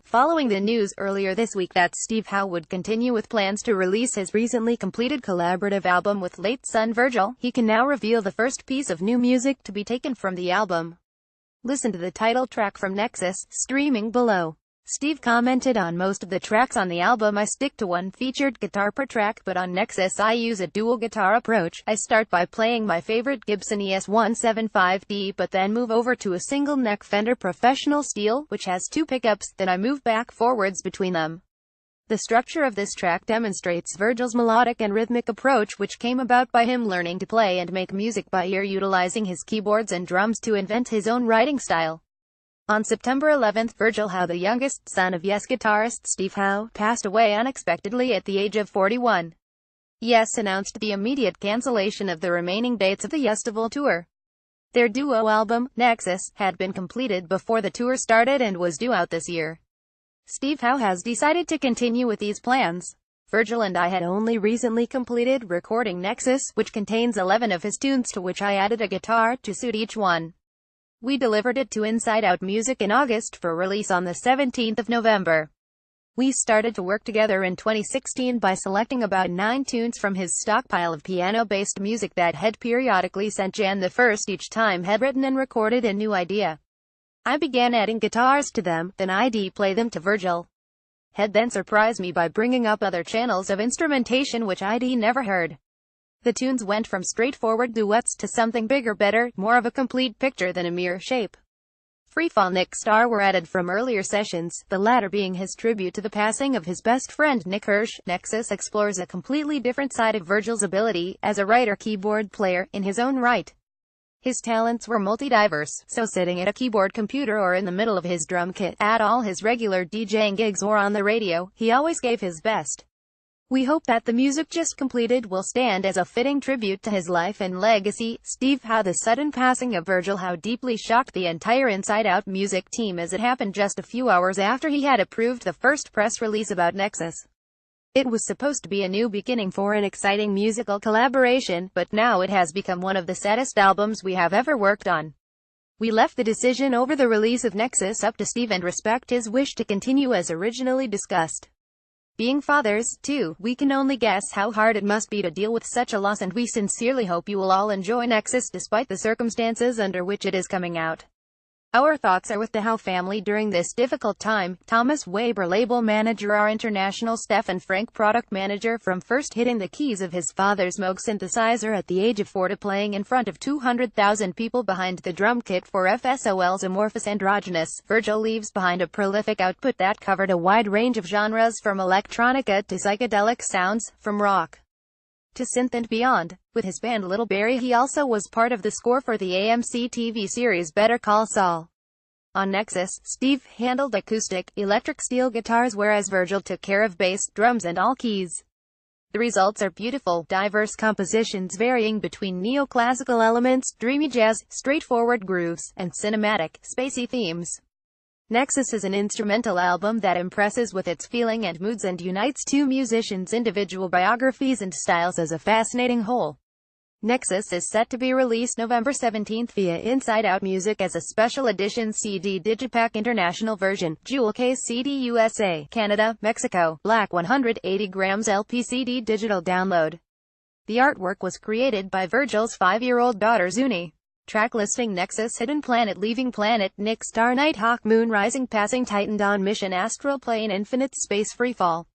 Following the news earlier this week that Steve Howe would continue with plans to release his recently completed collaborative album with late son Virgil, he can now reveal the first piece of new music to be taken from the album. Listen to the title track from Nexus, streaming below. Steve commented on most of the tracks on the album. I stick to one featured guitar per track, but on Nexus I use a dual guitar approach. I start by playing my favorite Gibson ES-175D, but then move over to a single neck Fender Professional Steel, which has two pickups, then I move back forwards between them. The structure of this track demonstrates Virgil's melodic and rhythmic approach, which came about by him learning to play and make music by ear, utilizing his keyboards and drums to invent his own writing style. On September 11, Virgil Howe, the youngest son of Yes guitarist Steve Howe, passed away unexpectedly at the age of 41. Yes announced the immediate cancellation of the remaining dates of the Yestival tour. Their duo album, Nexus, had been completed before the tour started and was due out this year. Steve Howe has decided to continue with these plans. Virgil and I had only recently completed recording Nexus, which contains 11 of his tunes, to which I added a guitar to suit each one. We delivered it to Inside Out Music in August for release on the 17th of November. We started to work together in 2016 by selecting about 9 tunes from his stockpile of piano-based music that Head periodically sent Jan the first each time Head written and recorded a new idea. I began adding guitars to them, then I'd play them to Virgil. Head then surprised me by bringing up other channels of instrumentation which I'd never heard. The tunes went from straightforward duets to something bigger, better, more of a complete picture than a mere shape. Freefall Nick Star were added from earlier sessions, the latter being his tribute to the passing of his best friend Nick Hirsch. Nexus explores a completely different side of Virgil's ability as a writer-keyboard player in his own right. His talents were multi-diverse, so sitting at a keyboard computer or in the middle of his drum kit, at all his regular DJing gigs or on the radio, he always gave his best. We hope that the music just completed will stand as a fitting tribute to his life and legacy. Steve Howe. The sudden passing of Virgil Howe deeply shocked the entire Inside Out Music team, as it happened just a few hours after he had approved the first press release about Nexus. It was supposed to be a new beginning for an exciting musical collaboration, but now it has become one of the saddest albums we have ever worked on. We left the decision over the release of Nexus up to Steve and respect his wish to continue as originally discussed. Being fathers, too, we can only guess how hard it must be to deal with such a loss, and we sincerely hope you will all enjoy Nexus despite the circumstances under which it is coming out. Our thoughts are with the Howe family during this difficult time. Thomas Weber, label manager, our international staff, and Frank, product manager, from first hitting the keys of his father's Moog synthesizer at the age of 4 to playing in front of 200,000 people behind the drum kit for FSOL's Amorphous Androgynous. Virgil leaves behind a prolific output that covered a wide range of genres, from electronica to psychedelic sounds, from rock to synth and beyond. With his band Little Barry, he also was part of the score for the AMC TV series Better Call Saul. On Nexus, Steve handled acoustic, electric steel guitars, whereas Virgil took care of bass, drums and all keys. The results are beautiful, diverse compositions varying between neoclassical elements, dreamy jazz, straightforward grooves, and cinematic, spacey themes. Nexus is an instrumental album that impresses with its feeling and moods and unites two musicians' individual biographies and styles as a fascinating whole. Nexus is set to be released November 17 via Inside Out Music as a special edition CD Digipack International version, Jewel Case CD USA, Canada, Mexico, Black 180 grams LP CD digital download. The artwork was created by Virgil's 5-year-old daughter Zuni. Track listing: Nexus, Hidden Planet, Leaving Planet, Nick Star, Nighthawk, Moon Rising, Passing Titan, Dawn Mission, Astral Plane, Infinite Space, Freefall.